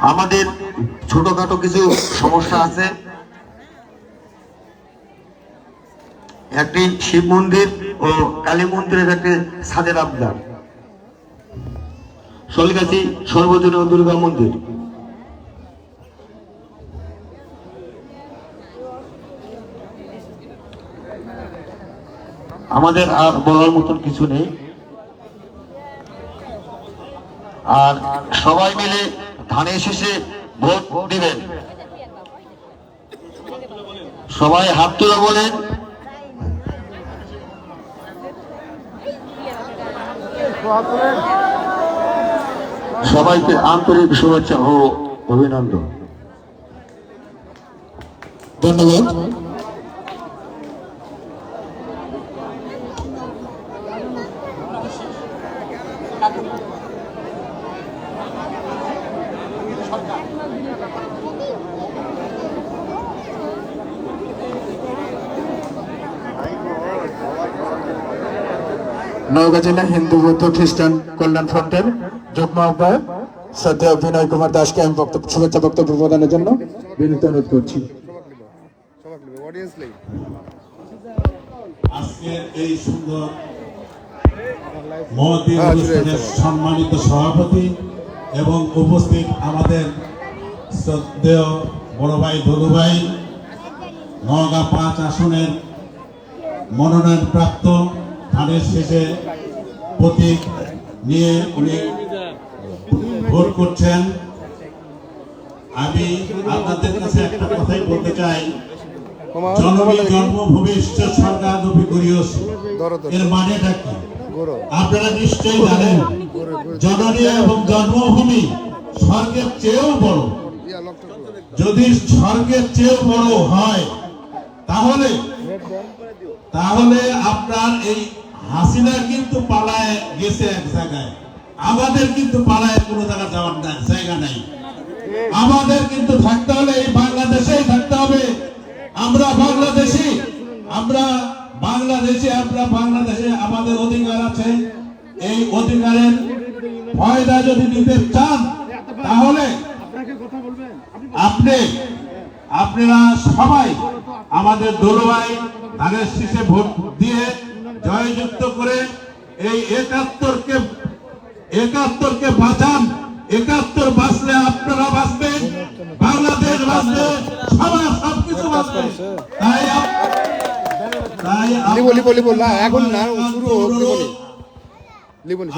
আমাদের ছোটখাটো কিছু সমস্যা আছে। একটি শিব মন্দির ও কালী মন্দিরের একটি ছাদের আবদার, শোলগাছি সর্বজনীয় দুর্গা মন্দির। আমাদের আর বলার মতন কিছু নেই। আর সবাই মিলে ধানের শেষে ভোট দিবেন। সবাই হাত তুলে বলেন। সবাইকে আন্তরিক শুভেচ্ছা ও অভিনন্দন। ধন্যবাদ। নওগাঁ জেলা হিন্দু বৌদ্ধ খ্রিস্টান কল্যাণ ফ্রন্টের যুগ্ম আহ্বায়ক শ্রদ্ধেয় বিনয় কুমার দাসকে আমি শুভেচ্ছা বক্তব্য প্রদানের জন্য বিনীত অনুরোধ করছি। আজকের এই সুন্দর মহতী অনুষ্ঠানের সম্মানিত সভাপতি এবং উপস্থিত আমাদের শ্রদ্ধেয় বড় ভাই দলু ভাই, নওগাঁ 5 আসনের মনোনয়ন প্রাপ্ত, ধানের শেষে প্রতীক নিয়ে উনি ভোট করছেন। আমি আপনাদের কাছে একটা কথাই বলতে চাই, জননী জন্মভূমিষ্ঠ স্বর্গাদপি গরীয়সী, এর মানেটা কি আপনারা নিশ্চয়ই জানেন। জননী এবং জন্মভূমি স্বর্গের চেয়েও বড়। যদি স্বর্গের চেয়েও বড় হয় তাহলে আপনার এই হাসিনা কিন্তু পালায় গেছে এক জায়গায়, আমাদের কিন্তু পালায় কোনো জায়গা যাওয়ার জায়গা নাই। আমাদের কিন্তু থাকতে হলে এই বাংলাদেশেই থাকতে হবে। আমরা বাংলাদেশে আমাদের অধিকার আছে। এই অধিকারের ফায়দা যদি নিতে চান তাহলে আপনারা সবাই আমাদের দলুভাই ধানের শীষে ভোট দিয়ে জয়যুক্ত করে এই 71কে বাঁচান। 71 বাঁচলে আপনারা বাঁচবেন, বাংলাদেশ বাঁচবে, সবাই সবকিছু বাঁচবে।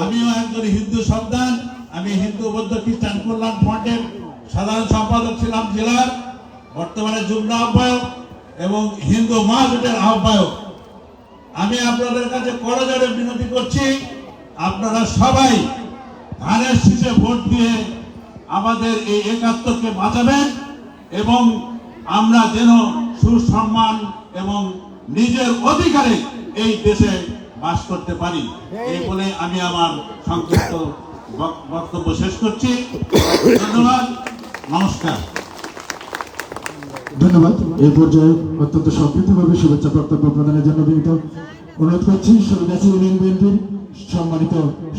আমিও একজন হিন্দু সন্তান। আমি হিন্দু বৌদ্ধ খ্রিস্টান কল্যাণ ফ্রন্টের সাধারণ সম্পাদক ছিলাম জেলার, বর্তমানে যুগ্ম আহ্বায়ক এবং হিন্দু মহাজোটের আহ্বায়ক। আমি আপনাদের কাছে করজোড়ে বিনতি করছি, আপনারা সবাই ধানের শীষে ভোট দিয়ে আমাদের এই 71কে বাঁচাবেন এবং আমরা যেন সুসম্মান এবং নিজের অধিকারে এই দেশে বাস করতে পারি। এই বলে আমি আমার সংক্ষিপ্ত বক্তব্য শেষ করছি। ধন্যবাদ, নমস্কার। ধন্যবাদ। এই পর্যায়ে অত্যন্ত সংক্ষিপ্তভাবে শুভেচ্ছা বক্তব্য প্রদানের জন্য বিনীত অনুরোধ করছি শোলগাছি ইউনিয়ন বিএনপির সম্মানিত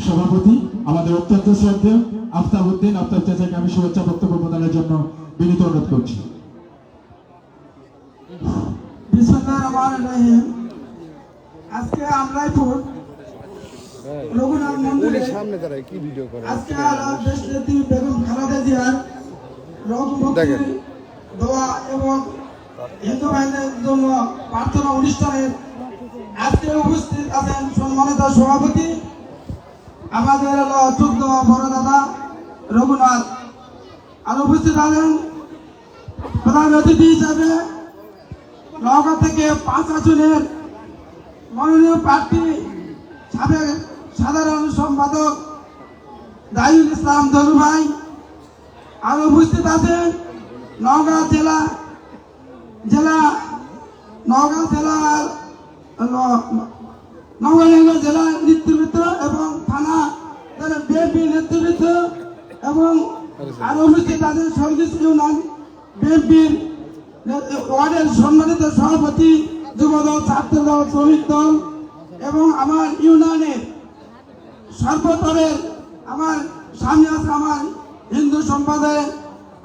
সভাপতি আমাদের অত্যন্ত শ্রদ্ধেয় আফতাব উদ্দিন আফতাব চাচাকে আমি শুভেচ্ছা বক্তব্য প্রদানের জন্য বিনীত অনুরোধ করছি। আজকে আমরাইপুর রঘুনাথ মন্দিরে আজকে দেশনেত্রী বেগম খালেদা জিয়ার রঘুমুক্তি দোয়া এবং হিন্দু ভাইদের জন্য প্রার্থনা অনুষ্ঠানের আজকে উপস্থিত আছেন সম্মানিত সভাপতি আমাদের যুগ্ম বড় দাদা রঘুনাথ, আর উপস্থিত আছেন প্রধান অতিথি হিসাবে নওগাঁ থেকে 5 আসনের মাননীয় প্রার্থী সাবেক সাধারণ সম্পাদক দায়ুল ইসলাম দলু ভাই, আর উপস্থিত আছেন নওগাঁ জেলার নওগাঁ জেলা নেতৃবৃন্দ এবং থানা বিএনপি নেতৃবৃন্দ এবং আর উপস্থিত আছেন সর্গিস ইউনিয়ন বিএনপির ওয়ার্ডের সম্মানিত সভাপতি, যুবদল, ছাত্রদল, শ্রমিক দল এবং আমার ইউনিয়নের সর্বস্তরের আমার সামনে আছে আমার হিন্দু সম্প্রদায়ের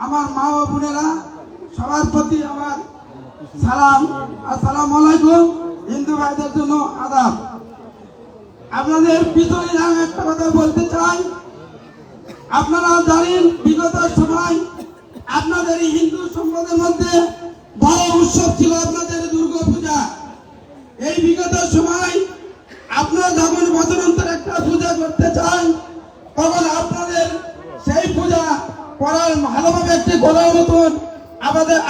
আমার মা ও বোনেরা, সবার প্রতি আমার সালাম, আসসালামু আলাইকুম। হিন্দু ভাইদের জন্য আদাব। আপনাদের পিছনে আমি একটা কথা বলতে চাই। আপনারা জানেন বিগত সময় আপনাদের এই হিন্দু সম্প্রদায়ের মধ্যে বড় উৎসব ছিল আপনাদের দুর্গা পূজা। এই বিগত সময় আপনারা যখন বছরান্তর একটা পূজা করতে চান, তখন আপনাদের সেই পূজা করার ভালোভাবে একটি করার মতন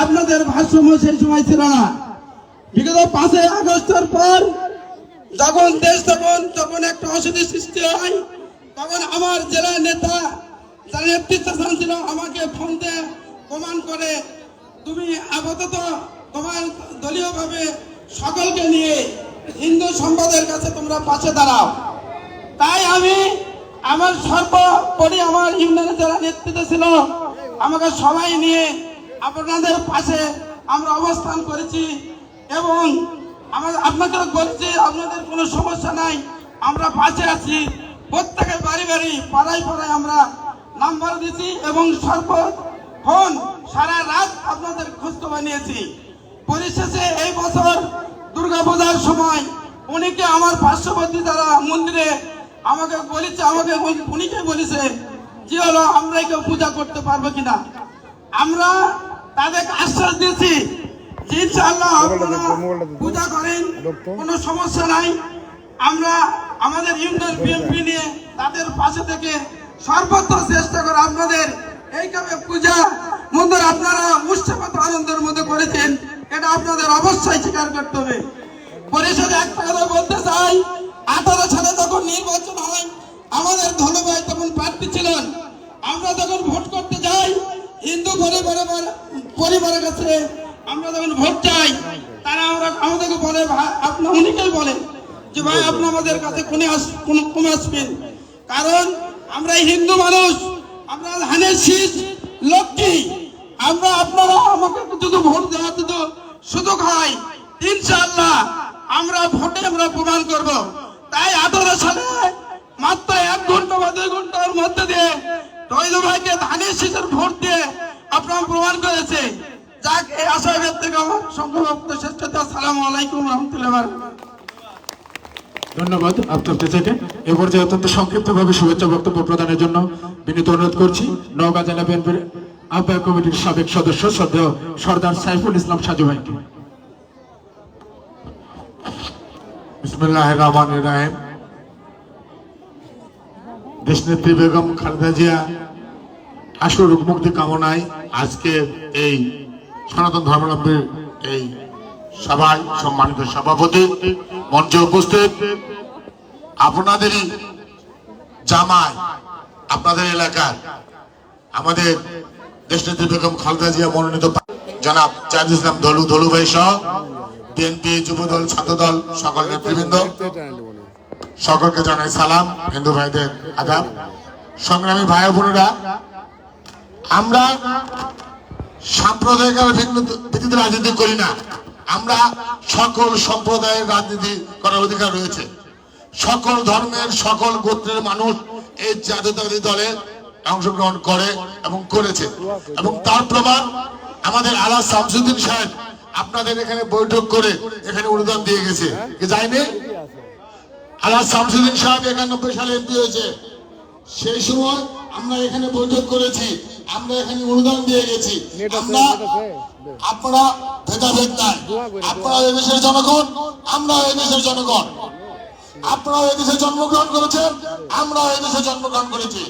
আপনাদের ভারসাম্য সেই সময় ছিল না। বিগত 5ই আগস্টের পর যখন দেশ যখন একটা অশান্তি সৃষ্টি হয়, তখন আমার জেলার নেতা যারা নেতৃত্ব ছিল আমাকে ফোন দিয়ে প্রমাণ করে, তুমি আপাতত তোমার দলীয়ভাবে সকলকে নিয়ে হিন্দু সম্প্রদায়ের কাছে তোমরা পাশে দাঁড়াও। তাই আমি আমার সর্বোপরি আমার ইউনিয়নের যারা নেতৃত্ব ছিল আমাকে সবাই নিয়ে আপনাদের পাশে আমরা অবস্থান করেছি এবং আপনাদের বলছি আপনাদের কোনো সমস্যা নাই, আমরা পাশে আছি। প্রত্যেকের বাড়ি বাড়ি পাড়ায় পাড়ায় আমরা নাম্বার দিয়েছি এবং ফোন সারা রাত আপনাদের খোঁজখবর নিয়েছি। পরিশেষে এই বছর দুর্গাপূজার সময় উনিকে আমার পার্শ্ববর্তী যারা মন্দিরে আমাকে উনিকে বলেছে যে হলো আমরা কেউ পূজা করতে পারবো কিনা। আমরা তাদেরকে আশ্বাস দিয়েছি যে ইনশাআল্লাহ আপনারা পূজা করেন, কোনো সমস্যা নাই। আমরা আমাদের ইউনিয়ন বিএনপি নিয়ে তাদের পাশে থেকে সর্বোচ্চ চেষ্টা করে আপনাদের এইভাবে পূজা মন্দির আপনারা উৎসবত আনন্দের মধ্যে করেছেন, এটা আপনাদের অবশ্যই স্বীকার করতে হবে। পরিষদে একটা কথা বলতে চাই, 18 সালে যখন নির্বাচন হয় আমাদের ধলভাই তখন প্রার্থী ছিলেন। আমরা যখন ভোট করতে যাই হিন্দু পরিবারের কাছে আমরা যখন ভোট চাই, তারা আমাদেরকে বলে উনিকেই বলে যে ভাই আপনি আমাদের কাছে কমে আসবেন, কারণ আমরা হিন্দু মানুষ, আমরা ধানের শীষ লক্ষ্মী, আপনারা আমাকে যদি ভোট দেওয়ার সুযোগ হয় ইনশাআল্লাহ আমরা ভোটে আমরা প্রমাণ করব। তাই 18 সালে মাত্র 1 ঘন্টা বা 2 ঘন্টার মধ্যে দিয়ে তৈলু ভাইকে ধানের শীষের ভোট দিয়ে আপনারা প্রমাণ করেছে। যাক, এই আশা ব্যক্ত থেকে আমার সংক্ষিপ্ত শেষটা। আসসালামু আলাইকুম রহমতুল্লাহ। ধন্যবাদ আপনার থেকে। এ পর্যায়ে অত্যন্ত সংক্ষিপ্তভাবে শুভেচ্ছা বক্তব্য প্রদানের জন্য বিনীত অনুরোধ করছি নওগাঁ জেলা বিএনপির আহ্বায়ক কমিটির সাবেক সদস্য শ্রদ্ধেয় সর্দার সাইফুল ইসলাম সাজু ভাইকে। বিসমিল্লাহির রহমানির রহিম। দেশনেত্রী বেগম খালেদা জিয়া আশু রোগ মুক্তি কামনায় আজকে এই সনাতন ধর্মাবলম্বীর এই সভায় সম্মানিত সভাপতি, মঞ্চে উপস্থিত আপনাদেরই জামাই, আপনাদের এলাকার আমাদের দেশনেত্রী বেগম খালেদা জিয়া মনোনীত জনাব জাহিদ ইসলাম ধলু ভাই সহ বিএনপি, যুবদল, ছাত্রদল সকল নেতৃবৃন্দ, সকলকে জানাই সালাম, হিন্দু ভাইদের আদাব। সংগ্রামী ভাই বোনেরা, আমরা সাম্প্রদায়িক ভিত্তিতে রাজনীতি করি না, আমরা সকল সম্প্রদায়ের রাজনীতি করার অধিকার রয়েছে। সকল ধর্মের সকল গোত্রের মানুষ এই জাতীয়তাবাদী দলে অংশগ্রহণ করে এবং করেছে, এবং তার প্রমাণ আমাদের আলা শামসুদ্দিন সাহেব আপনাদের এখানে বৈঠক করে এখানে অনুদান দিয়ে গেছে, কি যায়নি? আলা শামসুদ্দিন সাহেব 91 সালে এমপি হয়েছে, সেই সময় আমরা এখানে বৈঠক করেছি, আমরা এখানে অনুদান দিয়ে গেছি। আপনারা ভেদাভেদ নাই, আপনারা এই দেশের জনগণ, আমরা এই দেশের জনগণ। আপনারা এই দেশে জন্মগ্রহণ করেছেন, আমরা এই দেশে জন্মগ্রহণ করেছি।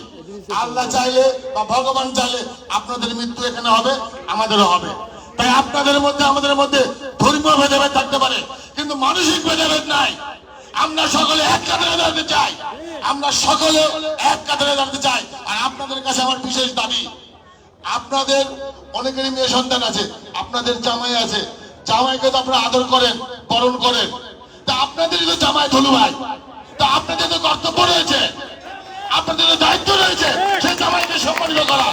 আল্লাহ চাইলে বা ভগবান চাইলে আপনাদের মৃত্যু এখানে হবে, আমাদেরও হবে। তাই আপনাদের মধ্যে আমাদের মধ্যে ধর্মীয় ভেদাভেদ থাকতে পারে, কিন্তু মানসিক ভেদাভেদ নাই। আমরা সকলে এক কাতারে দাঁড়াতে চাই, আমরা সকলে এক কাতারে দাঁড়াতে চাই। আর আপনাদের কাছে আমার বিশেষ দাবি, আপনাদের অনেকেরই মেয়ে সন্তান আছে, আপনাদের জামাই আছে, জামাইকে তো আপনারা আদর করেন, বরণ করেন, তা আপনাদেরই তো জামাই ধলু ভাই, তা আপনাদের তো কর্তব্য রয়েছে, আপনাদের তো দায়িত্ব রয়েছে সেই জামাইকে সম্মানিত করা।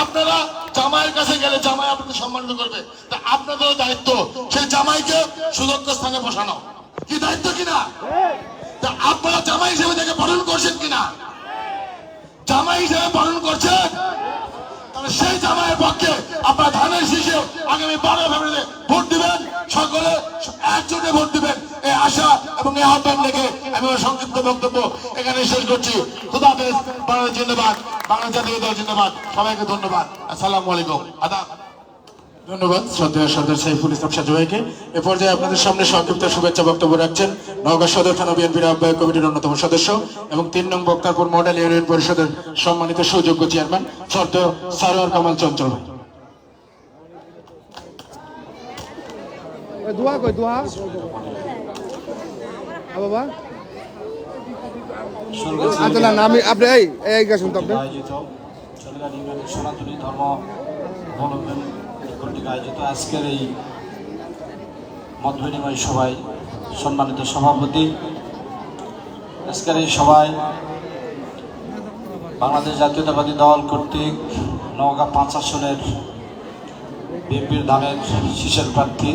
আপনারা জামাইয়ের কাছে গেলে জামাই আপনাদের সম্মানিত করবে, তা আপনাদেরও দায়িত্ব সেই জামাইকে সুযোগ্য স্থানে বসানো, কি দায়িত্ব কিনা? তা আপনারা জামাই হিসেবে তাকে বরণ করছেন কিনা? জামাই হিসেবে বরণ করছেন, তাহলে সেই জামাইয়ের পক্ষে আপনারা ধানের শীষে আগামী 12 ফেব্রুয়ারিতে ভোট দিবেন, সকলে একজোটে ভোট দিবেন, এই আশা এবং এই আহ্বান রেখে আমি আমার সংক্ষিপ্ত বক্তব্য এখানে শেষ করছি। খুদা হাফেজ। বাংলাদেশ জিন্দাবাদ, বাংলাদেশ জাতীয় দল জিন্দাবাদ। সবাইকে ধন্যবাদ। আসসালামু আলাইকুম। আদাব। ধন্যবাদ শ্রদ্ধেয় সর্দার সাইফুল ইসলাম সাজু ভাইকে। এ পর্যায়ে আপনাদের সামনে সংক্ষিপ্ত শুভেচ্ছা বক্তব্য রাখছেন নওগাঁ সদর থানা বিএনপির আহ্বায়ক কমিটির অন্যতম সদস্য এবং ৩ নং বক্তারপুর মডেল ইউনিয়ন পরিষদের সম্মানিত সুযোগ্য চেয়ারম্যান শ্রদ্ধেয় সারোয়ার কামাল চঞ্চল ভাই। দোয়া কই দোয়া বাবা আচ্ছা না আমি আপনি এই শুনতে আপনি আয়োজিত চলগান ইউনিয়নের সনাতনী ধর্ম অবলম্বন কর্তৃক আয়োজিত আজকের এই মত বিনিময় সভায় সম্মানিত সভাপতি, আজকের এই সভায় বাংলাদেশ জাতীয়তাবাদী দল কর্তৃক নওগাঁ 5 আসনের বিএনপির ধানের শীষের প্রার্থী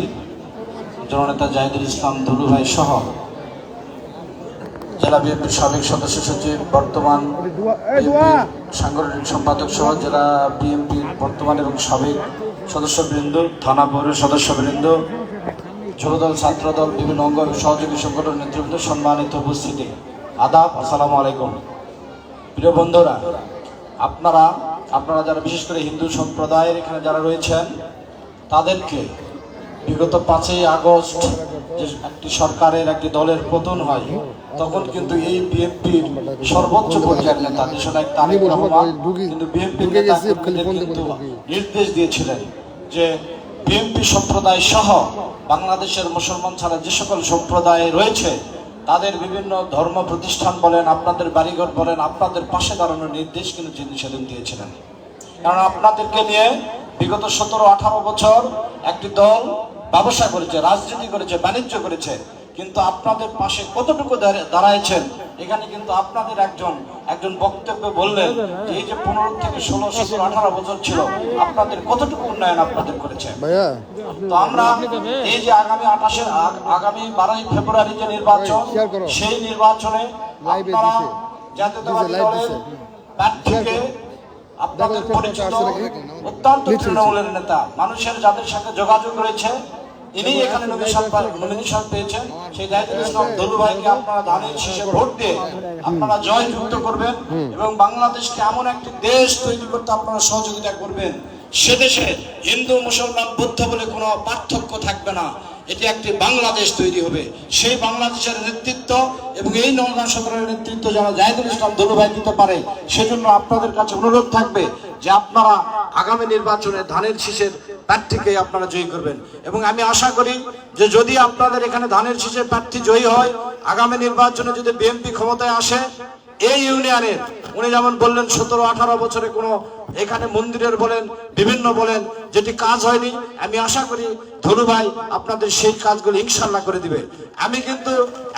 জননেতা জাহিদুল ইসলাম দুলু ভাই সহ জেলা বিএনপির সাবেক সদস্য সচিব, বর্তমান সাংগঠনিক সম্পাদক সহ জেলা বিএনপির বর্তমান এবং সাবেক সদস্যবৃন্দ, থানা পৌর সদস্যবৃন্দ, যুবদল, ছাত্রদল, বিভিন্ন অঙ্গ এবং সহযোগী সংগঠনের নেতৃবৃন্দ, সম্মানিত উপস্থিতি, আদাব, আসসালামু আলাইকুম। প্রিয় বন্ধুরা, আপনারা যারা বিশেষ করে হিন্দু সম্প্রদায়ের এখানে যারা রয়েছেন তাদেরকে বিগত 5ই আগস্ট যে একটি সরকারের একটি দলের পতন হয় তখন কিন্তু এই বিএনপির সর্বোচ্চ পর্যায়ের নেতা দেশনায়ক তারেক রহমান কিন্তু বিএনপির নেতাকর্মীদের কিন্তু নির্দেশ দিয়েছিলেন যে বিএনপি সম্প্রদায় সহ বাংলাদেশের মুসলমান ছাড়া যে সকল সম্প্রদায় রয়েছে তাদের বিভিন্ন ধর্ম প্রতিষ্ঠান বলেন, আপনাদের বাড়িঘর বলেন, আপনাদের পাশে দাঁড়ানোর নির্দেশ কিন্তু তিনি সেদিন দিয়েছিলেন। কারণ আপনাদেরকে নিয়ে বিগত 17-18 বছর একটি দল ব্যবসা করেছে, রাজনীতি করেছে, বাণিজ্য করেছে, কিন্তু আপনাদের পাশে কতটুকু দাঁড়াইছেন এখানে কিন্তু আপনাদের একজন বক্তব্য বললেন যে এই যে 15 থেকে 16, 17, 18 বছর ছিল আপনাদের কতটুকু উন্নয়ন আপনাদের করেছে। তো আমরা এই যে আগামী 12ই ফেব্রুয়ারি যে নির্বাচন, সেই নির্বাচনে আপনারা জাতীয়তাবাদী দলের প্রার্থীকে আপনাদের পরিচিত অত্যন্ত তৃণমূলের নেতা, মানুষের যাদের সাথে যোগাযোগ রয়েছে, ইনি এখানে নমিনেশন পেয়েছেন, সেই জাহিদুল ইসলাম দুলু ভাইকে আপনারা ধানের শীষে ভোট দিয়ে আপনারা জয়যুক্ত করবেন এবং বাংলাদেশকে এমন একটি দেশ তৈরি করতে আপনারা সহযোগিতা করবেন, সে দেশে হিন্দু, মুসলমান, বৌদ্ধ বলে কোনো পার্থক্য থাকবে না, এটি একটি বাংলাদেশ তৈরি হবে। সেই বাংলাদেশের নেতৃত্ব এবং এই নওগাঁ সদরের নেতৃত্ব যারা জাহিদুল ইসলাম দুলু ভাই দিতে পারে, সেজন্য আপনাদের কাছে অনুরোধ থাকবে যে আপনারা আগামী নির্বাচনে ধানের শীষের প্রার্থীকে আপনারা জয়ী করবেন। এবং আমি আশা করি যে যদি আপনাদের এখানে ধানের শীষের প্রার্থী জয়ী হয়, আগামী নির্বাচনে যদি বিএনপি ক্ষমতায় আসে, এই ইউনিয়নের উনি যেমন বললেন 17-18 বছরে কোনো এখানে মন্দিরের বলেন, বিভিন্ন বলেন যেটি কাজ হয়নি, আমি আশা করি ধনু ভাই আপনাদের সেই কাজগুলো ইনশাল্লাহ করে দিবে। আমি কিন্তু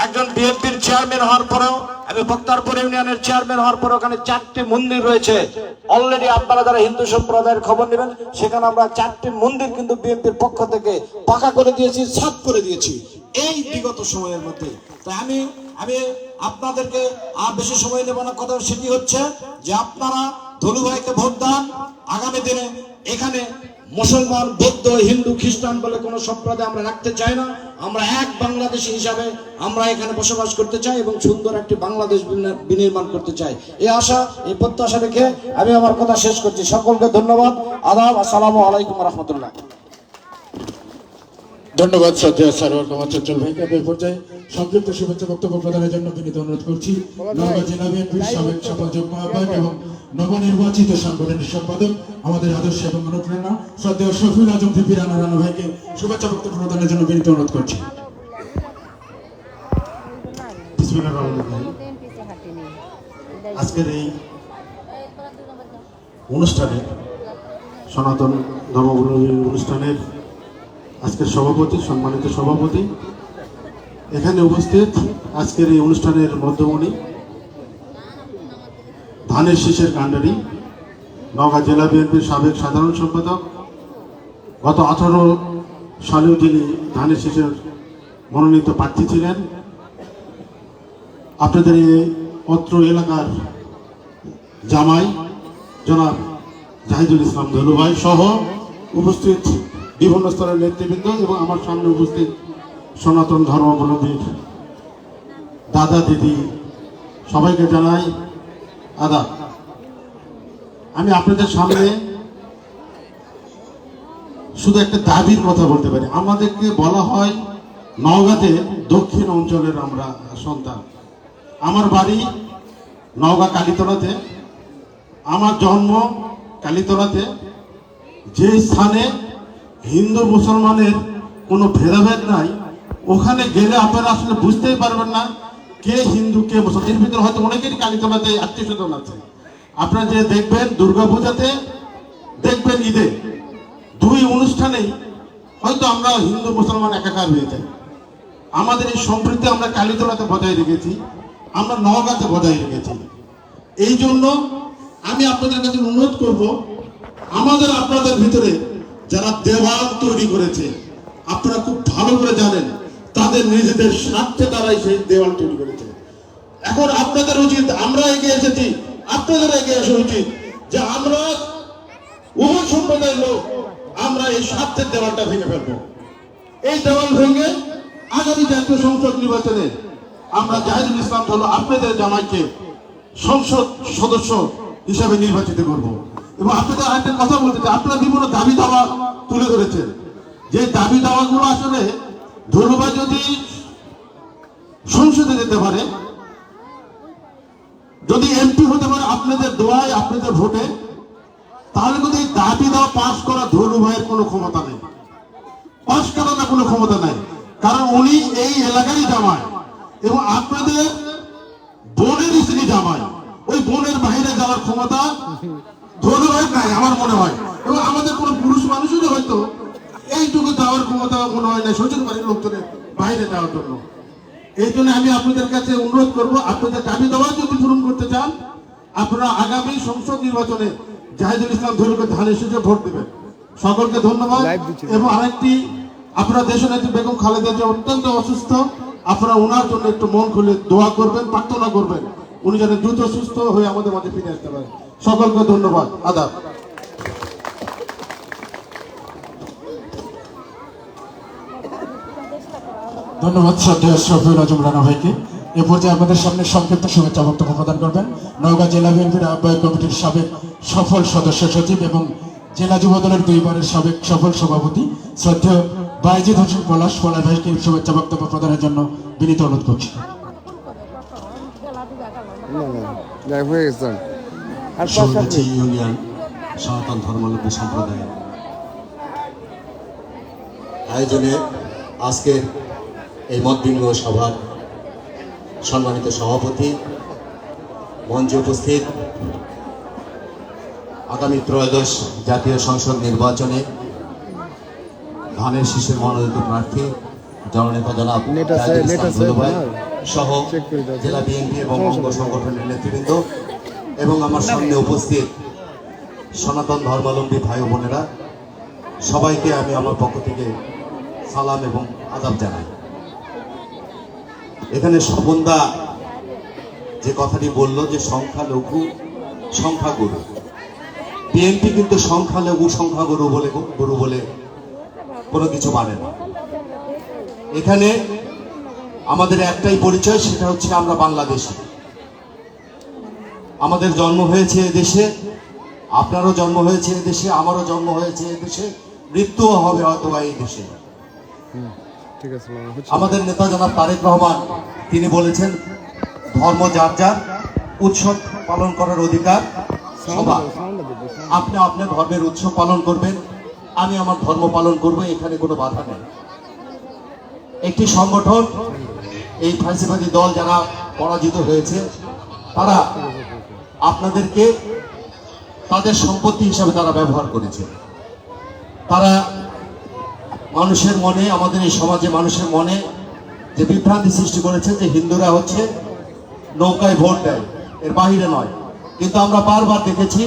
একজন বিএনপির চেয়ারম্যান হওয়ার পরেও, আমি বক্তারপুর ইউনিয়নের চেয়ারম্যান হওয়ার পরে ওখানে 4টি মন্দির রয়েছে অলরেডি। আপনারা যারা হিন্দু সম্প্রদায়ের খবর নেবেন, সেখানে আমরা 4টি মন্দির কিন্তু বিএনপির পক্ষ থেকে পাকা করে দিয়েছি, সাফ করে দিয়েছি এই বিগত সময়ের মধ্যে। তাই আমি আপনাদেরকে আর বেশি সময় নেব না, কথা সেটি হচ্ছে যে আপনারা ধনু ভাইকে ভোট দেন। আগামী দিনে এখানে মুসলমান, বৌদ্ধ, হিন্দু, খ্রিস্টান বলে কোনো সম্প্রদায় আমরা রাখতে চাই না। আমরা এক বাংলাদেশী হিসাবে আমরা এখানে বসবাস করতে চাই এবং সুন্দর একটি বাংলাদেশ বিনির্মাণ করতে চাই। এই আশা, এই প্রত্যাশা রেখে আমি আমার কথা শেষ করছি। সকলকে ধন্যবাদ, আদাব, আসসালামু আলাইকুম রহমতুল্লাহ। ধন্যবাদ শ্রদ্ধেয় সারোয়ার কামাল চঞ্চল ভাইকে। এই পর্যায়ে সংক্ষিপ্ত শুভেচ্ছা বক্তব্য প্রদানের জন্য বিনীত অনুরোধ করছি নওগাঁ জেলা বিএনপির সাবেক সফল যুগ্ম আহ্বায়ক এবং নবনির্বাচিত সাংগঠনিক সম্পাদক, আমাদের আদর্শ এবং অনুপ্রেরণা শ্রদ্ধেয় শফিউল আজম ভিপি রানা ভাইকে শুভেচ্ছা বক্তব্য প্রদানের জন্য বিনীত অনুরোধ করছি। আজকের এই অনুষ্ঠানে, সনাতন ধর্মাবলম্বী অনুষ্ঠানের আজকের সভাপতি, সম্মানিত সভাপতি, এখানে উপস্থিত আজকের এই অনুষ্ঠানের মধ্যমণি, ধানের শীষের কাণ্ডারি, নওগাঁ জেলা বিএনপির সাবেক সাধারণ সম্পাদক, গত 18 সালেও তিনি ধানের শীষের মনোনীত প্রার্থী ছিলেন। আপনাদের এই অত্র এলাকার জামাই জনাব জাহিদুল ইসলাম ধলু ভাই সহ উপস্থিত বিভিন্ন স্তরের নেতৃবৃন্দ এবং আমার সামনে উপস্থিত সনাতন ধর্মাবলম্বীর দাদা দিদি সবাইকে জানাই আদাব। আমি আপনাদের সামনে শুধু একটা দাবির কথা বলতে পারি। আমাদেরকে বলা হয় নওগাঁতে দক্ষিণ অঞ্চলের আমরা সন্তান। আমার বাড়ি নওগাঁ কালীতলাতে, আমার জন্ম কালীতলাতে, যে স্থানে হিন্দু মুসলমানের কোনো ভেদাভেদ নাই, ওখানে গেলে আপনারা আসলে বুঝতেই পারবেন না কে হিন্দু কে মুসলমান। এর ভিতরে হয়তো অনেকেরই কালীতলাতে আত্মীয় স্বজন আছে। আপনারা যে দেখবেন দুর্গাপূজাতে, দেখবেন ঈদে, দুই অনুষ্ঠানেই হয়তো আমরা হিন্দু মুসলমান একাকার হয়ে যাই। আমাদের এই সম্প্রীতি আমরা কালীতলাতে বজায় রেখেছি, আমরা নওগাঁতে বজায় রেখেছি। এই জন্য আমি আপনাদের কাছে অনুরোধ করব, আমাদের আপনাদের ভিতরে যারা দেওয়াল তৈরি করেছে, আপনারা খুব ভালো করে জানেন তাদের নিজেদের স্বার্থে তারাই সেই দেওয়াল তৈরি করেছে। এখন আপনাদের উচিত, আমরা এগিয়ে এসেছি, আপনাদের এগিয়ে আসা উচিত যে আমরা উভয় সম্প্রদায়ের লোক আমরা এই স্বার্থের দেওয়ালটা ভেঙে ফেলবো। এই দেওয়াল ভেঙে আগামী জাতীয় সংসদ নির্বাচনে আমরা জাহিদুল ইসলাম ধলু আপনাদের জামাইকে সংসদ সদস্য হিসাবে নির্বাচিত করব। এবং আপনাদের আরেকটা কথা বলতে চাই, আপনারা বিভিন্ন দাবি দাওয়া তুলে ধরেছেন। যে দাবি দাওয়াগুলো আসলে ধলুভাই যদি সংসদে যেতে পারে, যদি এমপি হতে পারে আপনাদের দোয়ায় আপনাদের ভোটে, তাহলে কিন্তু এই দাবি দেওয়া পাশ করা ধলু ভাইয়ের কোনো ক্ষমতা নেই, পাশ করার না কোনো ক্ষমতা নেই। কারণ উনি এই এলাকারই জামাই এবং আপনাদের বোনের স্ত্রী জামাই। ওই বোনের বাইরে যাওয়ার ক্ষমতা ধলু ভাইয়ের নাই আমার মনে হয়। এবং আমাদের কোনো পুরুষ মানুষেরও হয়তো এইটুকু যাওয়ার ক্ষমতা মনে হয় না শ্বশুর বাড়ির লোকজনের বাইরে যাওয়ার জন্য। এই জন্য আমি আপনাদের কাছে অনুরোধ করব, আপনাদের দাবি দেওয়া যদি পূরণ করতে চান, আপনারা আগামী সংসদ নির্বাচনে জাহিদুল ইসলাম ধলুকে ধানের শীষে ভোট দেবেন। সকলকে ধন্যবাদ। এবং আরেকটি, আপনারা দেশনেত্রী বেগম খালেদা জিয়া অত্যন্ত অসুস্থ, আপনারা ওনার জন্য একটু মন খুলে দোয়া করবেন, প্রার্থনা করবেন, উনি যেন দ্রুত সুস্থ হয়ে আমাদের মাঝে ফিরে আসতে পারেন। সকলকে ধন্যবাদ, আদাব। ধন্যবাদ শ্রদ্ধেয় শফিউল আজম রানা ভাইকে। এ পর্যায়ে আমাদের সামনে সংক্ষিপ্ত শুভেচ্ছা বক্তব্য প্রদান করবেন নওগাঁ জেলা বিএনপির আহ্বায়ক কমিটির সাবেক সফল সদস্য সচিব এবং জেলা যুবদলের দুইবারের সাবেক সফল সভাপতি শ্রদ্ধেয় বাইজিদ হোসেন পলাশ ভাইকে শুভেচ্ছা বক্তব্য প্রদানের জন্য বিনীত অনুরোধ করছি। হয়ে গেছেন আর সভাপতি ইউনিয়ন সনাতন ধর্মাবলম্বী সম্প্রদায়ের আয়োজনে আজকের এই মত বিনিময় সভার সম্মানিত সভাপতি, মঞ্চে উপস্থিত আগামী ত্রয়োদশ জাতীয় সংসদ নির্বাচনে ধানের শীষের মনোনীত প্রার্থী জননেতা জনাব জাহিদুল ইসলাম ধলু ভাই সহ জেলা বিএনপি এবং অঙ্গ সংগঠনের নেতৃবৃন্দ এবং আমার সামনে উপস্থিত সনাতন ধর্মাবলম্বী ভাই ও বোনেরা, সবাইকে আমি আমার পক্ষ থেকে সালাম এবং আদাব জানাই। এখানে স্বপনদা যে কথাটি বলল যে সংখ্যালঘু সংখ্যাগুরু, বিএনপি কিন্তু সংখ্যালঘু সংখ্যাগুরু বলে কোনো কিছু মানে না। এখানে আমাদের একটাই পরিচয়, সেটা হচ্ছে আমরা বাংলাদেশি। আমাদের জন্ম হয়েছে এদেশে, আপনারও জন্ম হয়েছে এদেশে, আমারও জন্ম হয়েছে এদেশে, মৃত্যুও হবে হয়তো বা এই দেশে। ঠিক আছে, আমাদের নেতা জনাব তারেক রহমান তিনি বলেছেন, ধর্ম যার যার, উৎসব পালন করার অধিকার সবার। আপনি আপনার ধর্মের উৎসব পালন করবেন, আমি আমার ধর্ম পালন করব, এখানে কোনো বাধা নেই। একটি সংগঠন, এই ফ্যাসিবাদী দল যারা পরাজিত হয়েছে, তারা আপনাদেরকে তাদের সম্পত্তি হিসাবে তারা ব্যবহার করেছে। তারা মানুষের মনে, আমাদের এই সমাজে মানুষের মনে যে বিভ্রান্তি সৃষ্টি করেছে যে হিন্দুরা হচ্ছে নৌকায় ভোট দেয়, এর বাহিরে নয়। কিন্তু আমরা বারবার দেখেছি,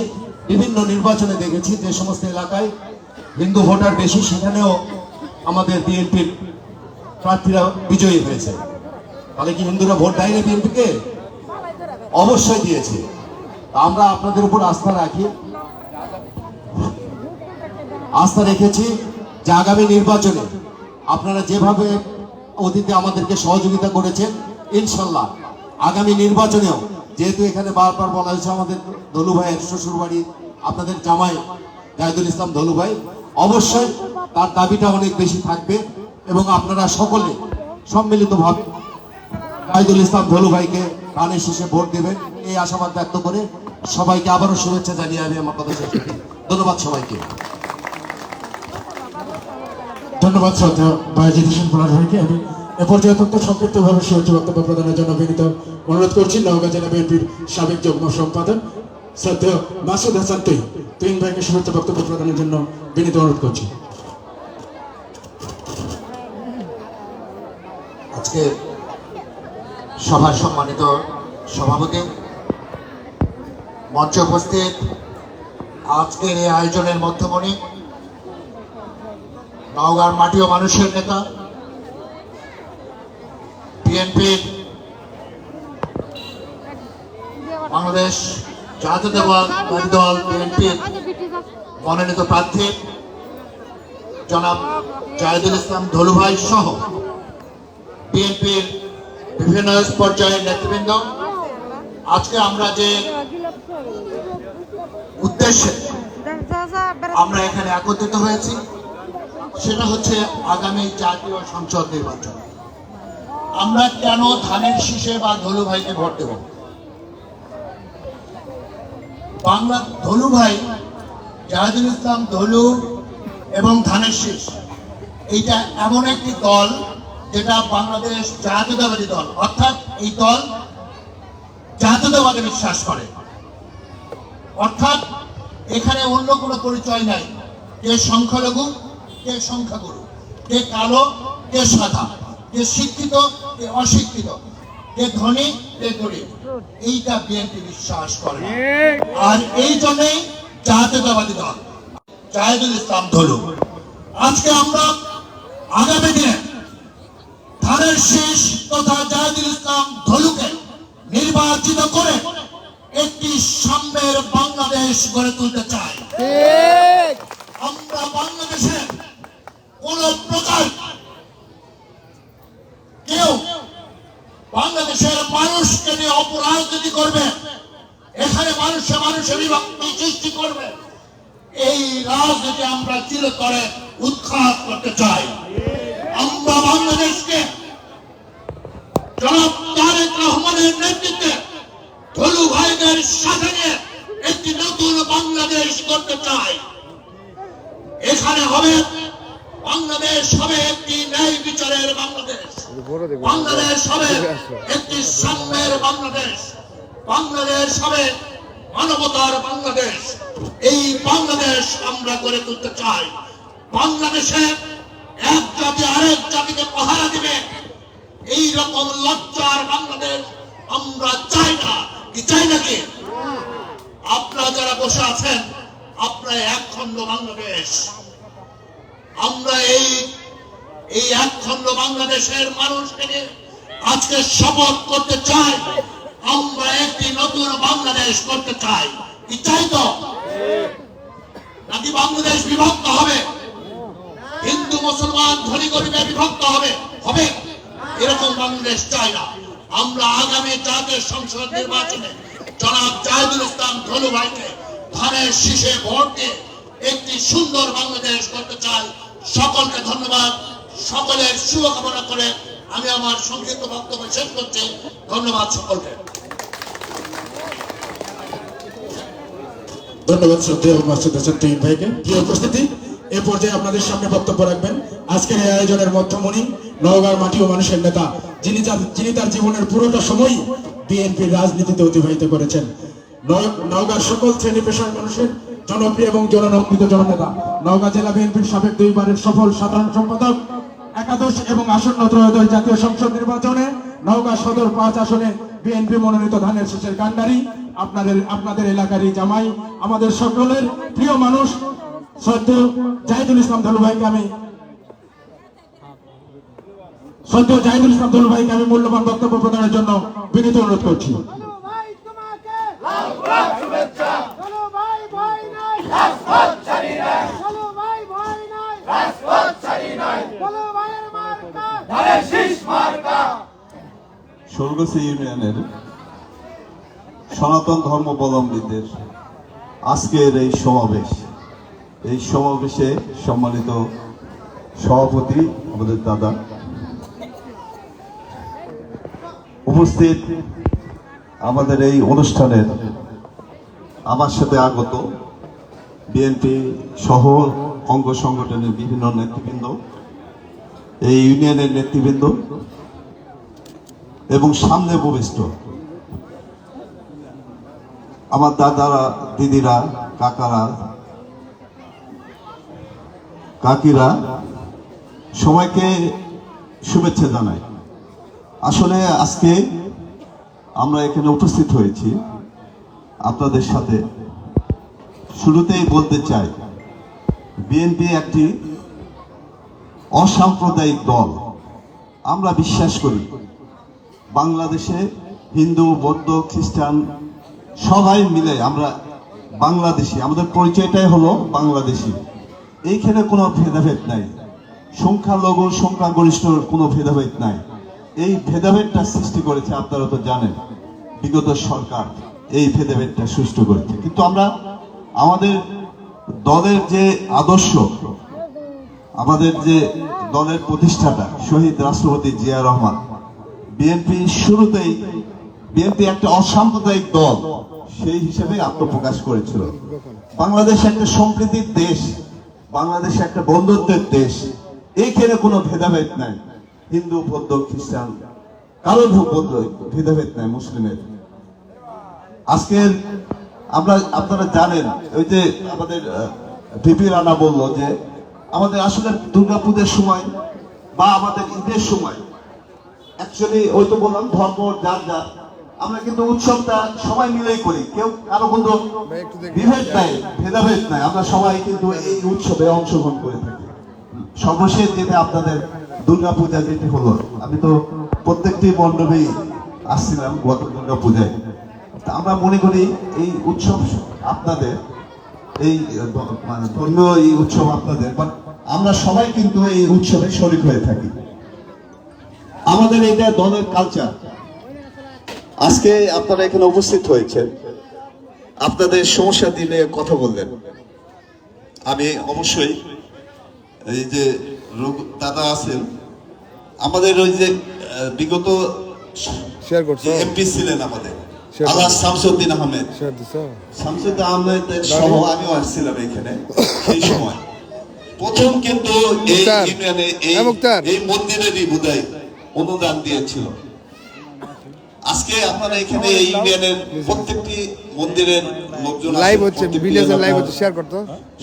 বিভিন্ন নির্বাচনে দেখেছি, যে সমস্ত এলাকায় হিন্দু ভোটার বেশি, সেখানেও আমাদের বিএনপির প্রার্থীরা বিজয়ী হয়েছে। তাহলে কি হিন্দুরা ভোট দেয়নি বিএনপিকে? অবশ্যই দিয়েছে। আমরা আপনাদের উপর আস্থা রাখি আস্থা রেখেছি যে আগামী নির্বাচনে আপনারা যেভাবে অতীতে আমাদেরকে সহযোগিতা করেছেন, ইনশাল্লাহ আগামী নির্বাচনেও, যেহেতু এখানে বারবার বলা হয়েছে আমাদের দলু ভাইয়ের শ্বশুরবাড়ি আপনাদের জামাই জাহিদুল ইসলাম দলু ভাই, অবশ্যই তার দাবিটা অনেক বেশি থাকবে এবং আপনারা সকলে সম্মিলিতভাবে জাহিদুল ইসলাম দলু ভাইকে কানের শেষে ভোট দেবেন এই আশাবাদ ব্যক্ত করে সবাইকে আবারও শুভেচ্ছা জানিয়ে আমি আমার কথা শেষ করি। ধন্যবাদ সবাইকে। ধন্যবাদ শ্রদ্ধা বায়েজিদ হোসেন পলাশ ভাইকে। আমি এ পর্যায়ে অত্যন্ত সংক্ষিপ্তভাবে শুভেচ্ছা বক্তব্য প্রদানের জন্য বিনীত অনুরোধ করছি নওগাঁ জেলা বিএনপির সাবেক যুগ্ম সম্পাদক শ্রদ্ধেয় মাসুদ হাসান তুহিন ভাইকে শুভেচ্ছা বক্তব্য প্রদানের জন্য বিনীত অনুরোধ করছি। আজকে সভার সম্মানিত সভাপতি, মঞ্চে উপস্থিত আজকের এই আয়োজনের মধ্যমণি, নওগাঁর মাটি ও মানুষের নেতা, বিএনপির বাংলাদেশ জাতীয়তাবাদী দল বিএনপির মনোনীত প্রার্থী জনাব জাহিদুল ইসলাম ধলু ভাই সহ বিএনপির বিভিন্ন পর্যায়ের নেতৃবৃন্দ, আজকে আমরা যে উদ্দেশ্যে আমরা এখানে একত্রিত হয়েছি সেটা হচ্ছে আগামী জাতীয় সংসদ নির্বাচন। আমরা কেন ধানের শীষে বা ধলু ভাইকে ভোট দেব? বাংলা ধলু ভাই, জাহিদুল ইসলাম ধলু এবং ধানের শীষ, এইটা এমন একটি দল যেটা বাংলাদেশ জাতীয়তাবাদী দল, অর্থাৎ এই দল জাতীয়তাবাদে বিশ্বাস করে। অর্থাৎ এখানে অন্য কোনো পরিচয় নাই, কে সংখ্যালঘু, কে সংখ্যাগুরু, কে কালো, কে সাদা, কে শিক্ষিত, কে অশিক্ষিত, কে ধনী, কে গরিব, এইটা বিএনপি বিশ্বাস করে না। আর এই জন্যই জাতীয়তাবাদী দল জাহিদুল ইসলাম ধলু। আজকে আমরা আগামী দিনে ধানের শীষ তথা জাহিদুল ইসলাম ধলুকে নির্বাচিত করে একটি সাম্যের বাংলাদেশ গড়ে তুলতে চাই। আমরা বাংলাদেশে কোন প্রকার কেউ বাংলাদেশের মানুষকে নিয়ে অপরাজনীতি করবে, এখানে মানুষে বিভক্তি সৃষ্টি করবে, এই রাজনীতি আমরা চিরতরে উৎখাত করতে চাই। আমরা বাংলাদেশকে জনাব তারেক রহমানের নেতৃত্বে ধলু ভাইদের সাথে নিয়ে একটি নতুন বাংলাদেশ করতে চাই। এখানে হবে বাংলাদেশ হবে একটি ন্যায় বিচারের বাংলাদেশ, বাংলাদেশ হবে একটি সাম্যের বাংলাদেশ, বাংলাদেশ হবে মানবতার বাংলাদেশ। এই বাংলাদেশ আমরা গড়ে তুলতে চাই। বাংলাদেশে এক জাতি আরেক জাতিকে পাহারা দিবে, এই রকম লজ্জার বাংলাদেশ আমরা চাই না। কি চাই নাকি? আপনারা যারা বসে আছেন, আপনারা একখণ্ড বাংলাদেশ, আমরা এই একখণ্ড বাংলাদেশের মানুষকে নিয়ে আজকে শপথ করতে চাই। আমরা একটি নতুন বাংলাদেশ করতে চাই। কি চাই তো? নাকি বাংলাদেশ বিভক্ত হবে? হিন্দু মুসলমান ধনী গরিবে বিভক্ত হবে? এরকম বাংলাদেশ চাই না। আমরা আগামী জাতীয় সংসদ নির্বাচনে জনাব জাহিদুল ইসলাম ধলু ভাইকে ধানের শীষে ভোট দিয়ে একটি সুন্দর বাংলাদেশ করতে চাই। সকলকে ধন্যবাদ, সকলের শুভকামনা করে আমি আমার সংক্ষিপ্ত বক্তব্য শেষ করছি। ধন্যবাদ সকলকে। ধন্যবাদ শ্রদ্ধেয় মাসুদ হাসান তুহিন ভাইকে। প্রিয় উপস্থিতি, এ পর্যায়ে আপনাদের সামনে বক্তব্য রাখবেন আজকের এই আয়োজনের মধ্যমণি, নওগাঁর মাটি ও মানুষের নেতা, যিনি তার জীবনের পুরোটা সময় বিএনপির রাজনীতিতে অতিবাহিত করেছেন। নওগাঁর সকল শ্রেণী পেশার মানুষের জনপ্রিয় এবং জননন্দিত জননেতা, নওগাঁ জেলা বিএনপির সাবেক 2 বারের সফল সাধারণ সম্পাদক, একাদশ এবং আসন্ন ত্রয়োদশ জাতীয় সংসদ নির্বাচনে নওগাঁ সদর 5 আসনে বিএনপি মনোনীত ধানের শীষের কান্ডারি, আপনাদের এলাকারই জামাই, আমাদের সকলের প্রিয় মানুষ শ্রদ্ধেয় জাহিদুল ইসলাম ধলু ভাইকে আমি মূল্যবান বক্তব্য প্রদানের জন্য বিনীত অনুরোধ করছি। ভাই ভাই নাই স্বর্গসী ইউনিয়নের সনাতন ধর্মাবলম্বীদের আজকের এই সমাবেশে সম্মানিত সভাপতি আমাদের দাদা, উপস্থিত আমাদের এই অনুষ্ঠানের আমার সাথে আগত বিএনপি সহ অঙ্গ সংগঠনের বিভিন্ন নেতৃবৃন্দ, এই ইউনিয়নের নেতৃবৃন্দ এবং সামনে উপবিষ্ট আমার দাদারা, দিদিরা, কাকারা, কাকিরা, সবাইকে শুভেচ্ছা জানাই। আসলে আজকে আমরা এখানে উপস্থিত হয়েছি আপনাদের সাথে। শুরুতেই বলতে চাই, বিএনপি একটি অসাম্প্রদায়িক দল। আমরা বিশ্বাস করি বাংলাদেশে হিন্দু, বৌদ্ধ, খ্রিস্টান সবাই মিলে আমরা বাংলাদেশি। আমাদের পরিচয়টাই হলো বাংলাদেশি। এইখানে কোনো ভেদাভেদ নাই, সংখ্যালঘু সংখ্যাগরিষ্ঠ কোনো ভেদাভেদ নাই। এই ভেদাভেদটা সৃষ্টি করেছে, আপনারা তো জানেন, বিগত সরকার এই ভেদাভেদটা সৃষ্টি করেছে। কিন্তু আমরা আমাদের দলের যে আদর্শ, আমাদের যে দলের প্রতিষ্ঠাতা শহীদ রাষ্ট্রপতি জিয়া রহমান, বিএনপি শুরুতেই বিএনপি একটা অসাম্প্রদায়িক দল সেই হিসেবে আত্মপ্রকাশ করেছিল। বাংলাদেশ একটা সম্প্রীতির দেশ, বাংলাদেশ একটা বন্ধুত্বের দেশ। এইখানে কোনো ভেদাভেদ নাই, হিন্দু, বৌদ্ধ, খ্রিস্টান কারোর ভেদাভেদ নাই, মুসলিমের। আজকের আপনারা জানেন, ওই যে আমাদের ভিপি রানা বললো যে আমাদের আসলে দুর্গাপূজার সময় বা আমাদের ঈদের সময় অ্যাকচুয়ালি ওই তো বললাম ধর্ম যার যার, আমরা কিন্তু উৎসবটা সবাই মিলেই করি, কেউ কারো কিন্তু বিভেদ নাই, ভেদাভেদ নাই। আমরা সবাই কিন্তু এই উৎসবে অংশগ্রহণ করে থাকি। সর্বশেষ যেটা আপনাদের দুর্গাপূজা যেটি হলো, আমি তো প্রত্যেকটি মণ্ডপেই আসছিলাম গত দুর্গাপূজায়। আমরা মনে করি এই উৎসব আপনাদের, এই ধর্মীয় এই উৎসব আপনাদের, বাট আমরা সবাই কিন্তু এই উৎসবে শরীক হয়ে থাকি। আমাদের এটা দলের কালচার। আজকে আপনারা এখানে উপস্থিত হয়েছেন, আপনাদের সমস্যা দিলে কথা বললেন। আমি অবশ্যই এই যে দাদা আছেন, আমাদের ওই যে বিগত এমপি ছিলেন আমাদের আল্লাহ শামসুদ্দিন আহমেদ, শামসুদ্দিন আহমেদের সহ আমিও আসছিলাম এখানে। সেই সময় প্রথম কিন্তু এই ইউনিয়নে এই মন্দিরেরই বোধহয় অনুদান দিয়েছিল। আজকে আপনারা এখানে এই ইউনিয়নের প্রত্যেকটি মন্দিরের লোকজন লাইভ হচ্ছে, ভিডিও লাইভ হচ্ছে, শেয়ার করতে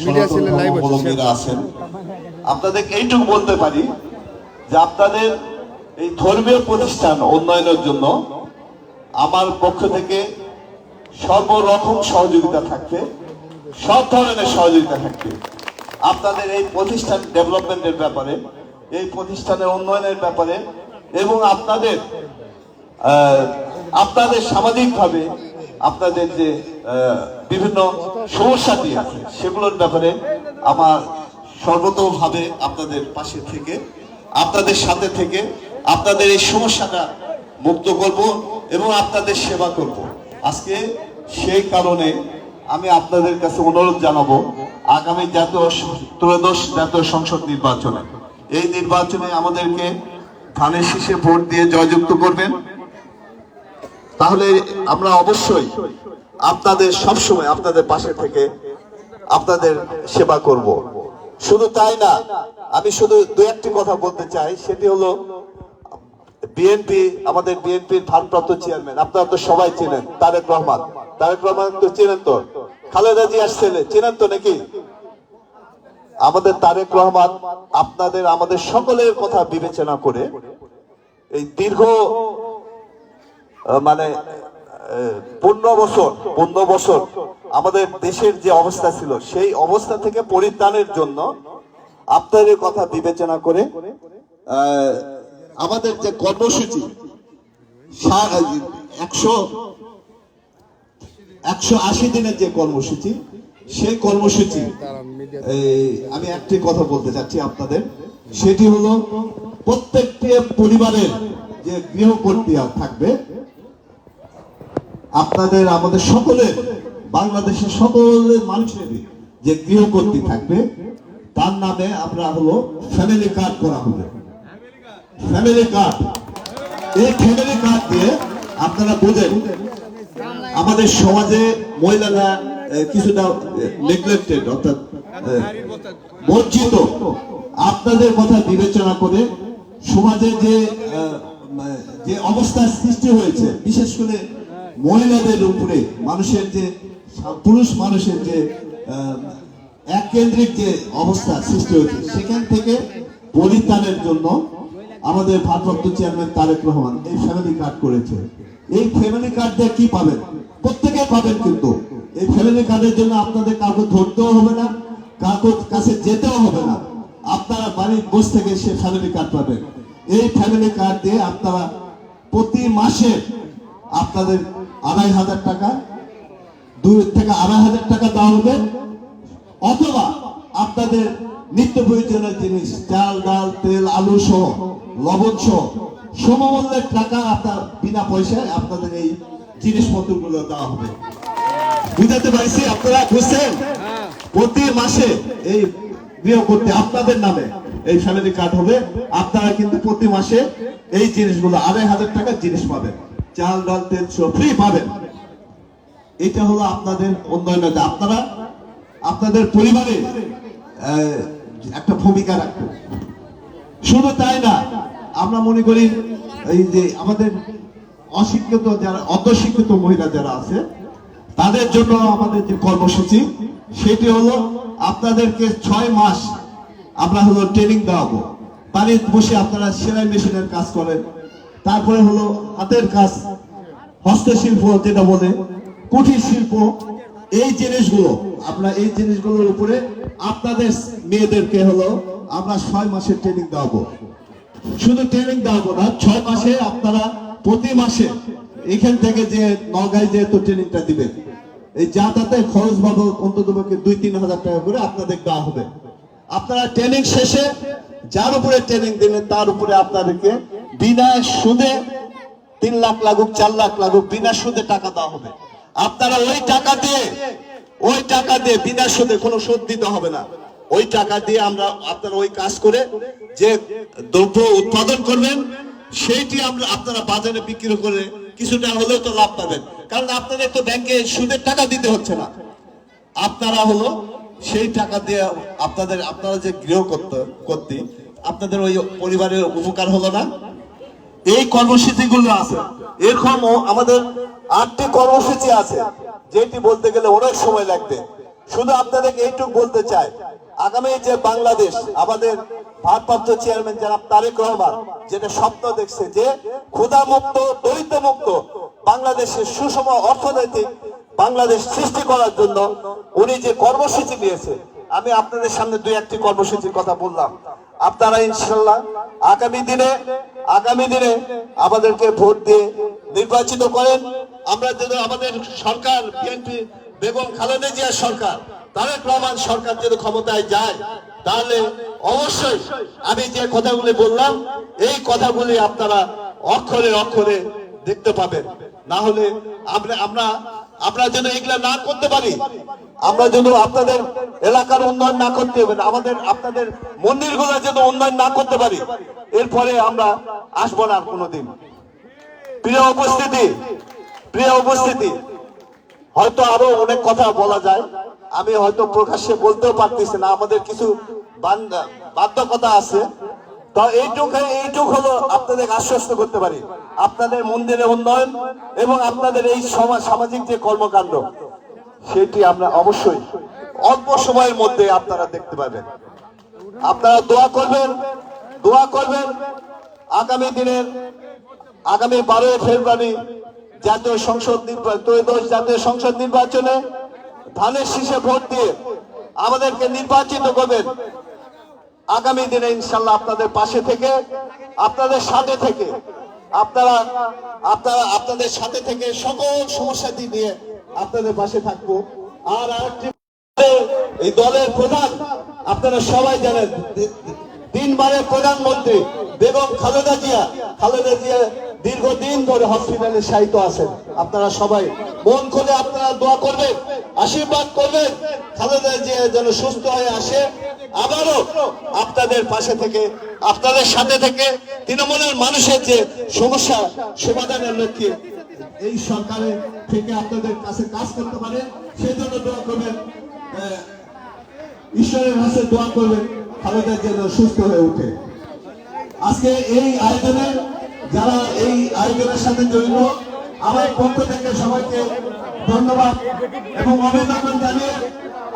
ভিডিও ছিল লাইভ হচ্ছে, আছেন। আপনাদেরকে এইটুকু বলতে পারি যে আপনাদের এই ধর্মীয় প্রতিষ্ঠান উন্নয়নের জন্য আমার পক্ষ থেকে সর্বরকম সহযোগিতা থাকবে, সব ধরনের সহযোগিতা থাকবে। আপনাদের এই প্রতিষ্ঠান ডেভেলপমেন্টের ব্যাপারে, এই প্রতিষ্ঠানের উন্নয়নের ব্যাপারে এবং আপনাদের সামাজিকভাবে আপনাদের যে বিভিন্ন সমস্যাটি আছে সেগুলোর ব্যাপারে আমার সর্বতোভাবে আপনাদের পাশে থেকে, আপনাদের সাথে থেকে আপনাদের এই সমস্যাটা মুক্ত করব এবং আপনাদের সেবা করব। আজকে সেই কারণে আমি আপনাদের কাছে অনুরোধ জানাবো, আগামী ত্রয়োদশ জাতীয় সংসদ নির্বাচনে, এই নির্বাচনে আমাদেরকে ধানের শীষে ভোট দিয়ে জয়যুক্ত করবেন। তাহলে আমরা অবশ্যই আপনাদের সবসময় আপনাদের পাশে থেকে আপনাদের সেবা করব। শুধু তাই না, আমি শুধু দু একটি কথা বলতে চাই, সেটি হলো বিএনপি, আমাদের বিএনপির ভারপ্রাপ্ত চেয়ারম্যান আপনারা তো সবাই চেনেন, তারেক রহমান। তারেক রহমান তো চেনেন, তো খালেদা জিয়ার ছেলে চেনেন তো নাকি? আমাদের তারেক রহমান আপনাদের আমাদের সকলের কথা বিবেচনা করে এই দীর্ঘ 15 বছর আমাদের দেশের যে অবস্থা ছিল সেই অবস্থা থেকে পরিত্রাণের জন্য আপনাদের কথা বিবেচনা করে আমাদের যে কর্মসূচি 180 দিনের যে কর্মসূচি, সেই কর্মসূচি আমি একটি কথা বলতে চাচ্ছি আপনাদের, সেটি হলো প্রত্যেকটি পরিবারের যে গৃহকর্ত্রী থাকবে, আপনাদের আমাদের সকলের বাংলাদেশের সকলের মানুষেরই যে গৃহকর্ত্রী থাকবে, তার নামে আমরা হলো ফ্যামিলি কার্ড করা হবে। ফ্যামিলি কার্ড, এই ফ্যামিলি কার্ড দিয়ে আপনারা বোঝেন আমাদের সমাজে মহিলারা কিছুটা নেগলেক্টেড, অর্থাৎ বঞ্চিত। আপনাদের কথা বিবেচনা করে সমাজে যে অবস্থার সৃষ্টি হয়েছে, বিশেষ করে মহিলাদের উপরে মানুষের যে পুরুষ মানুষের যে এককেন্দ্রিক যে অবস্থা সৃষ্টি হয়েছে, সেখান থেকে পরিত্রাণের জন্য আমাদের ভারপ্রাপ্ত চেয়ারম্যান তারেক রহমান এই ফ্যামিলি কার্ড করেছে। এই ফ্যামিলি কার্ড দিয়ে কি পাবেন? প্রত্যেকে পাবেন, কিন্তু এই ফ্যামিলি কার্ডের জন্য আপনাদের কাউকে ধরতেও হবে না, কাউকে কাছে যেতেও হবে না। আপনারা বাড়ির বসে থেকে সে ফ্যামিলি কার্ড পাবেন। এই ফ্যামিলি কার্ড দিয়ে আপনারা প্রতি মাসে আপনাদের ২৫০০ টাকা, ২ থেকে ২৫০০ টাকা দেওয়া হবে, অথবা আপনাদের নিত্য প্রয়োজনীয় জিনিস চাল, ডাল, তেল, আলু সহ, লবণ সহ সমমূল্যের টাকা আপনার বিনা পয়সায় আপনাদের এই জিনিসপত্রগুলো দেওয়া হবে। বুঝাতে পারছি? আপনারা বুঝছেন? প্রতি মাসে এই গৃহকর্ত্রী আপনাদের নামে এই ফ্যামিলি কার্ড হবে। আপনারা কিন্তু প্রতি মাসে এই জিনিসগুলো ২৫০০ টাকার জিনিস পাবেন, চাল, ডাল, তেল সহ ফ্রি পাবেন। এটা হলো আপনাদের উন্নয়নের, আপনারা আপনাদের পরিবারে একটা ভূমিকা রাখবেন। শুধু তাই না, আমরা মনে করি এই যে আমাদের অশিক্ষিত যারা, অর্ধশিক্ষিত মহিলা যারা আছে, তাদের জন্য আমাদের যে কর্মসূচি, সেটি হলো আপনাদেরকে 6 মাস আমরা হলো ট্রেনিং দেওয়াবো। বাড়িতে বসে আপনারা সেলাই মেশিনের কাজ করেন, তারপরে হলো হাতের কাজ, হস্তশিল্প যেটা বলে, কুটির শিল্প, এই জিনিসগুলো আমরা এই জিনিসগুলোর উপরে আপনাদের মেয়েদেরকে হলো আমরা 6 মাসের ট্রেনিং দেওয়াবো। শুধু ট্রেনিং দেওয়াবো না, 6 মাসে আপনারা প্রতি মাসে এখান থেকে যে নগাঁয় যেহেতু ট্রেনিংটা দিবেন, এই যাতায়াতের খরচ বাবদ অন্তত ২-৩ হাজার টাকা করে আপনাদের দেওয়া হবে। আপনারা ট্রেনিং শেষে যার উপরে ট্রেনিং দিলেন তার উপরে আপনাদেরকে বিনা সুদে ৩ লাখ লাগুক, ৪ লাখ লাগুক, বিনা সুদে টাকা দেওয়া হবে। আপনারা ওই টাকা দিয়ে বিনা সুদে, কোনো সুদ দিতে হবে না, ওই টাকা দিয়ে আমরা আপনারা ওই কাজ করে যে দ্রব্য উৎপাদন করবেন, সেইটি আপনারা বাজারে বিক্রি করে কিছুটা হলেও তো লাভ পাবেন। কারণ আপনাদের তো ব্যাংকে সুদের টাকা দিতে হচ্ছে না। আপনারা হলো সেই টাকা দিয়ে আপনারা যে গৃহকর্ত্রী, আপনাদের ওই পরিবারের উপকার হলো না। এই কর্মসূচিগুলো আছে, এরকম আমাদের 8টি কর্মসূচি আছে, যেটি বলতে গেলে অনেক সময় লাগবে। শুধু আপনাদেরকে এইটুকু বলতে চাই, আগামী যে বাংলাদেশ, আমাদের ভারপ্রাপ্ত চেয়ারম্যান জনাব তারেক রহমান যেটা স্বপ্ন দেখছে, যে ক্ষুধামুক্ত, দরিদ্রমুক্ত বাংলাদেশের সুষম অর্থনৈতিক বাংলাদেশ সৃষ্টি করার জন্য উনি যে কর্মসূচি নিয়েছে, আমি আপনাদের সামনে 2-1টি কর্মসূচির কথা বললাম। আপনারা ইনশাল্লাহ আগামী দিনে আমাদেরকে ভোট দিয়ে নির্বাচিত করেন। আমরা যদি আমাদের সরকার, বিএনপি বেগম খালেদা জিয়ার সরকার, তারেক রহমান সরকার যদি ক্ষমতায় যায়, তাহলে অবশ্যই আমি যে কথাগুলি বললাম, এই কথাগুলি আপনারা অক্ষরে অক্ষরে দেখতে পাবেন। না হলে আমরা যেন এগুলা না করতে পারি, আমরা যেন আপনাদের এলাকার উন্নয়ন না করতে হবে, আপনাদের মন্দিরগুলো যেন উন্নয়ন না করতে পারি, এরপরে আমরা আসবো না কোনোদিন। প্রিয় উপস্থিতি, হয়তো আরো অনেক কথা বলা যায়, আমি হয়তো প্রকাশ্যে বলতেও পারতেছি না, আমাদের কিছু বাধ্যকতা আছে। তো এইটুক হলো আপনাদের আশ্বস্ত করতে পারি, আপনাদের মন্দিরের উন্নয়ন এবং আপনাদের এই সামাজিক যে কর্মকাণ্ড, সেটি আমরা অবশ্যই অল্প সময়ের মধ্যে আপনারা দেখতে পাবেন। আপনারা দোয়া করবেন আগামী 12 ফেব্রুয়ারি জাতীয় সংসদ নির্বাচনে ধানের শীষে ভোট দিয়ে আমাদেরকে নির্বাচিত করবেন। আগামী দিনে ইনশাল্লাহ আপনাদের পাশে থেকে, আপনাদের সাথে থেকে, আপনাদের সাথে থেকে সকল সমস্যাটি নিয়ে আপনাদের পাশে থাকবো। আর আরেকটি, এই দলের প্রধান আপনারা সবাই জানেন, 3 বারের প্রধানমন্ত্রী বেগম খালেদা জিয়া খালেদা জিয়া দীর্ঘদিন ধরে হসপিটালে শায়িত আছেন। আপনারা সবাই মন খুলে আপনারা দোয়া করবেন, আশীর্বাদ করবেন, খালেদা জিয়া যেন সুস্থ হয়ে আসে, আবারও আপনাদের পাশে থেকে, আপনাদের সাথে থেকে তৃণমূলের মানুষের যে সমস্যা সমাধানের লক্ষ্যে এই সরকারের থেকে আপনাদের কাছে কাজ করতে পারে সেই জন্য দোয়া করবেন, ঈশ্বরের কাছে দোয়া করবেন খালেদা যেন সুস্থ হয়ে ওঠে। আজকে এই আয়োজনে যারা এই আয়োজনের সাথে জড়িত, আমার পক্ষ থেকে সবাইকে ধন্যবাদ এবং অভিনন্দন জানিয়ে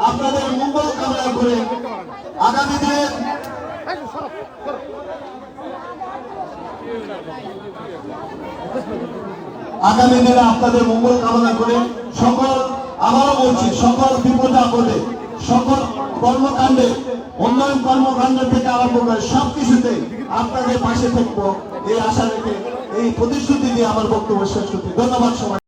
আপনাদের মঙ্গল কামনা করে আগামী দিনে আপনাদের মঙ্গল কামনা করে সকল, আবারও বলছি, সকল বিপদ আপদে, সকল কর্মকাণ্ডে, উন্নয়ন কর্মকাণ্ড থেকে আরম্ভ করে সবকিছুতে আপনাদের পাশে থাকবো এই আশা রেখে এই প্রতিশ্রুতি দিয়ে আমার বক্তব্য শেষ করছি। ধন্যবাদ সবাই।